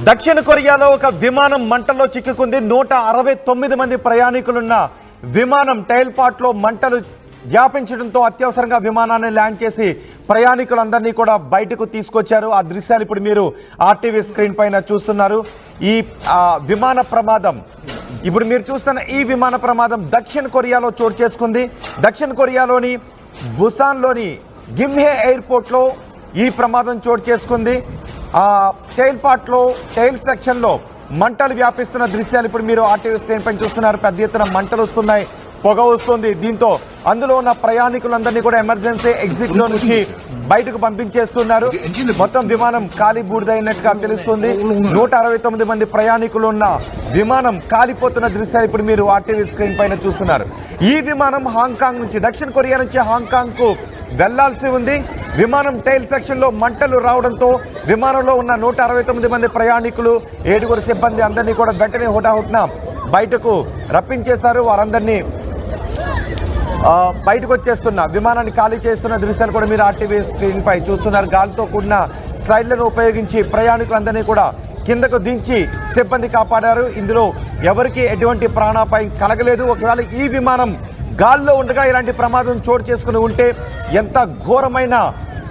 దక్షిణ కొరియాలో ఒక విమానం మంటల్లో చిక్కుకుంది. 169 మంది ప్రయాణికులున్న విమానం టైల్ పార్ట్లో మంటలు వ్యాపించడంతో అత్యవసరంగా విమానాన్ని ల్యాండ్ చేసి ప్రయాణికులందరినీ కూడా బయటకు తీసుకొచ్చారు. ఆ దృశ్యాలు ఇప్పుడు మీరు ఆర్టీవీ స్క్రీన్ పైన చూస్తున్నారు. ఈ విమాన ప్రమాదం ఇప్పుడు మీరు చూస్తున్న ఈ విమాన ప్రమాదం దక్షిణ కొరియాలో చోటు చేసుకుంది. దక్షిణ కొరియాలోని బుసాన్లోని గిమ్హే ఎయిర్పోర్ట్లో ఈ ప్రమాదం చోటు చేసుకుంది. టైల్ పార్ట్లో టైల్ సెక్షన్లో మంటలు వ్యాపిస్తున్న దృశ్యాలు ఇప్పుడు మీరు ఆర్టీవీ స్క్రీన్ పైన చూస్తున్నారు. పెద్ద ఎత్తున మంటలు వస్తున్నాయి, పొగ వస్తుంది. దీంతో అందులో ఉన్న ప్రయాణికులందరినీ కూడా ఎమర్జెన్సీ ఎగ్జిట్ లో నుంచి బయటకు పంపించేస్తున్నారు. మొత్తం విమానం ఖాళీ బూడిదైనట్టుగా తెలుస్తుంది. 169 మంది ప్రయాణికులు ఉన్న విమానం కాలిపోతున్న దృశ్యాలు ఇప్పుడు మీరు ఆర్టీవీ స్క్రీన్ పైన చూస్తున్నారు. ఈ విమానం హాంకాంగ్ నుంచి దక్షిణ కొరియా నుంచి హాంకాంగ్ కు వెళ్లాల్సి ఉంది. విమానం టైల్ సెక్షన్ లో మంటలు రావడంతో విమానంలో ఉన్న 169 మంది ప్రయాణికులు 7 సిబ్బంది అందరినీ కూడా వెంటనే హుటాహుటిన బయటకు రప్పించేశారు. వారందరినీ బయటకు వచ్చేస్తున్న విమానాన్ని ఖాళీ చేస్తున్న దృశ్యాలు కూడా మీరు ఆర్టీవీ స్క్రీన్ పై చూస్తున్నారు. గాలితో కూడిన స్లైడ్లను ఉపయోగించి ప్రయాణికులందరినీ కూడా కిందకు దించి సిబ్బంది కాపాడారు. ఇందులో ఎవరికి ఎటువంటి ప్రాణాపాయం కలగలేదు. ఒకవేళ ఈ విమానం గాల్లో ఉండగా ఇలాంటి ప్రమాదం చోటు చేసుకుని ఉంటే ఎంత ఘోరమైన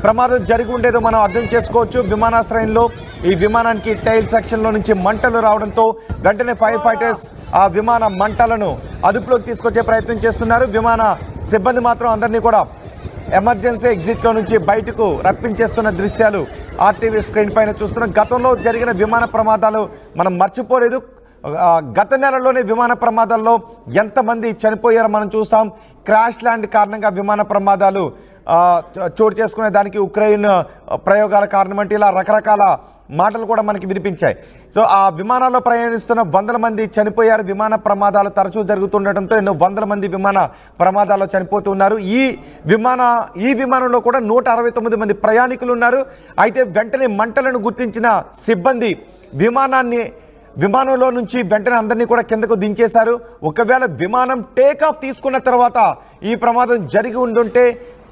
ప్రమాదం జరిగి ఉండేదో మనం అర్థం చేసుకోవచ్చు. విమానాశ్రయంలో ఈ విమానానికి టైల్ సెక్షన్లో నుంచి మంటలు రావడంతో వెంటనే ఫైర్ ఫైటర్స్ ఆ విమాన మంటలను అదుపులోకి తీసుకొచ్చే ప్రయత్నం చేస్తున్నారు. విమాన సిబ్బంది మాత్రం అందరినీ కూడా ఎమర్జెన్సీ ఎగ్జిట్లో నుంచి బయటకు రప్పించేస్తున్న దృశ్యాలు ఆర్టీవీ స్క్రీన్ పైన చూస్తున్నాం. గతంలో జరిగిన విమాన ప్రమాదాలు మనం మర్చిపోలేదు. గత నెలలోనే విమాన ప్రమాదాల్లో ఎంతమంది చనిపోయారో మనం చూసాం. క్రాష్ ల్యాండ్ కారణంగా విమాన ప్రమాదాలు చోటు చేసుకునే దానికి ఉక్రెయిన్ ప్రయోగాల కారణం అంటే ఇలా రకరకాల మాటలు కూడా మనకి వినిపించాయి. సో ఆ విమానాల్లో ప్రయాణిస్తున్న 100 మంది చనిపోయారు. విమాన ప్రమాదాలు తరచూ జరుగుతుండటంతో ఎన్నో 100 మంది విమాన ప్రమాదాల్లో చనిపోతున్నారు. ఈ విమానంలో కూడా 169 మంది ప్రయాణికులు ఉన్నారు. అయితే వెంటనే మంటలను గుర్తించిన సిబ్బంది విమానంలో నుంచి వెంటనే అందరినీ కూడా కిందకు దించేశారు. ఒకవేళ విమానం టేకాఫ్ తీసుకున్న తర్వాత ఈ ప్రమాదం జరిగి ఉండుంటే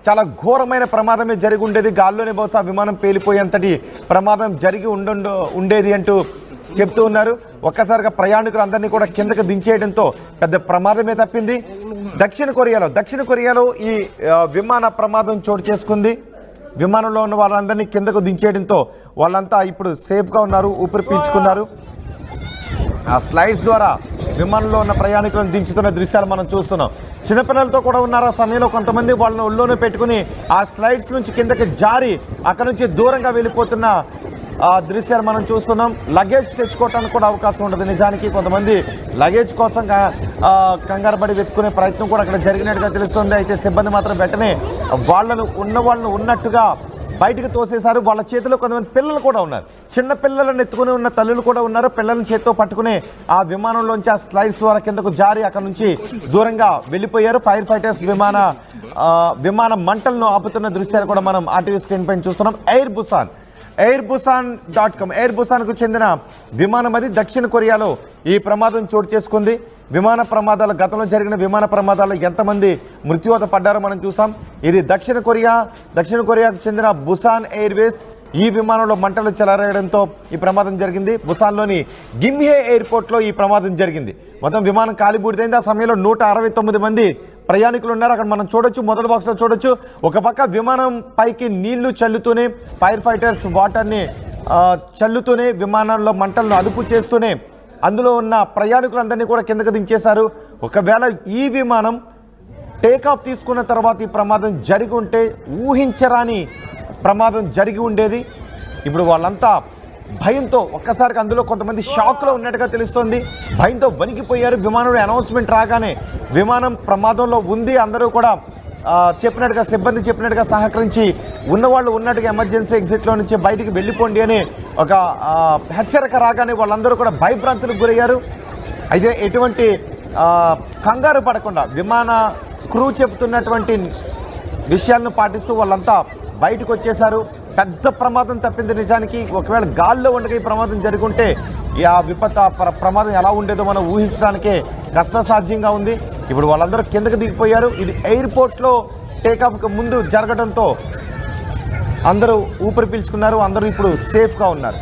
చాలా ఘోరమైన ప్రమాదమే జరిగి ఉండేది. గాల్లోనే బహుశా విమానం పేలిపోయేంతటి ప్రమాదం జరిగి ఉండేది అంటూ చెప్తూ ఉన్నారు. ఒక్కసారిగా ప్రయాణికులు అందరినీ కూడా కిందకు దించేయడంతో పెద్ద ప్రమాదమే తప్పింది. దక్షిణ కొరియాలో ఈ విమాన ప్రమాదం చోటు చేసుకుంది. విమానంలో ఉన్న వాళ్ళందరినీ కిందకు దించేయడంతో వాళ్ళంతా ఇప్పుడు సేఫ్గా ఉన్నారు, ఊపిరి పీల్చుకున్నారు. ఆ స్లైడ్స్ ద్వారా విమానంలో ఉన్న ప్రయాణికులను దించుతున్న దృశ్యాలు మనం చూస్తున్నాం. చిన్నపిల్లలతో కూడా ఉన్నారు. ఆ సమయంలో కొంతమంది వాళ్ళని ఒళ్ళోనే పెట్టుకుని ఆ స్లైడ్స్ నుంచి కిందకి జారి అక్కడ నుంచి దూరంగా వెళ్ళిపోతున్న దృశ్యాలు మనం చూస్తున్నాం. లగేజ్ తెచ్చుకోవటానికి కూడా అవకాశం ఉండదు. నిజానికి కొంతమంది లగేజ్ కోసం కంగారు పడి వెతుకునే ప్రయత్నం కూడా అక్కడ జరిగినట్టుగా తెలుస్తుంది. అయితే సిబ్బంది మాత్రం వెంటనే వాళ్ళను ఉన్నట్టుగా బయటకు తోసేశారు. వాళ్ళ చేతిలో కొంతమంది పిల్లలు కూడా ఉన్నారు. చిన్న పిల్లలను ఎత్తుకుని ఉన్న తల్లులు కూడా ఉన్నారు. పిల్లలను చేతితో పట్టుకుని ఆ విమానంలోంచి ఆ స్లైడ్స్ ద్వారా కిందకు జారి అక్కడ నుంచి దూరంగా వెళ్ళిపోయారు. ఫైర్ ఫైటర్స్ విమాన మంటలను ఆపుతున్న దృశ్యాలు కూడా మనం ఆర్టీవీ స్క్రీన్ పైన చూస్తున్నాం. ఎయిర్ బుసాన్కు చెందిన విమానం అది. దక్షిణ కొరియాలో ఈ ప్రమాదం చోటు చేసుకుంది. విమాన ప్రమాదాలు గతంలో జరిగిన విమాన ప్రమాదాల్లో ఎంతమంది మృత్యువాత పడ్డారో మనం చూసాం. ఇది దక్షిణ కొరియాకు చెందిన బుసాన్ ఎయిర్వేస్. ఈ విమానంలో మంటలు చెలరేయడంతో ఈ ప్రమాదం జరిగింది. బుసాన్లోని గిమ్హే ఎయిర్పోర్ట్లో ఈ ప్రమాదం జరిగింది. మొత్తం విమానం కాలిబూడిదైంది. ఆ సమయంలో 169 మంది ప్రయాణికులు ఉన్నారు. అక్కడ మనం చూడొచ్చు, మొదటి బాక్స్లో చూడొచ్చు. ఒక పక్క విమానం పైకి నీళ్లు చల్లుతూనే ఫైర్ ఫైటర్స్ వాటర్ని చల్లుతూనే విమానంలో మంటలను అదుపు చేస్తూనే అందులో ఉన్న ప్రయాణికులందరినీ కూడా కిందకు దించేశారు. ఒకవేళ ఈ విమానం టేకాఫ్ తీసుకున్న తర్వాత ఈ ప్రమాదం జరిగి ఉంటే ఊహించరాని ప్రమాదం జరిగి ఉండేది. ఇప్పుడు వాళ్ళంతా భయంతో ఒక్కసారిగా అందులో కొంతమంది షాక్లో ఉన్నట్టుగా తెలుస్తోంది. భయంతో వణికిపోయారు. విమానంలో అనౌన్స్మెంట్ రాగానే విమానం ప్రమాదంలో ఉంది, అందరూ కూడా సిబ్బంది చెప్పినట్టుగా సహకరించి ఉన్నవాళ్ళు ఉన్నట్టుగా ఎమర్జెన్సీ ఎగ్జిట్లో నుంచి బయటికి వెళ్ళిపోండి అని ఒక హెచ్చరిక రాగానే వాళ్ళందరూ కూడా భయభ్రాంతులకు గురయ్యారు. అయితే ఎటువంటి కంగారు పడకుండా విమాన క్రూ చెబుతున్నటువంటి విషయాలను పాటిస్తూ వాళ్ళంతా బయటకు వచ్చేశారు. పెద్ద ప్రమాదం తప్పింది. నిజానికి ఒకవేళ గాల్లో ఉండగా ఈ ప్రమాదం జరుగుంటే ఆ ప్రమాదం ఎలా ఉండేదో మనం ఊహించడానికే కష్టసాధ్యంగా ఉంది. ఇప్పుడు వాళ్ళందరూ కిందకి దిగిపోయారు. ఇది ఎయిర్పోర్ట్లో టేకాఫ్కి ముందు జరగడంతో అందరూ ఊపిరి పీల్చుకున్నారు. అందరూ ఇప్పుడు సేఫ్గా ఉన్నారు.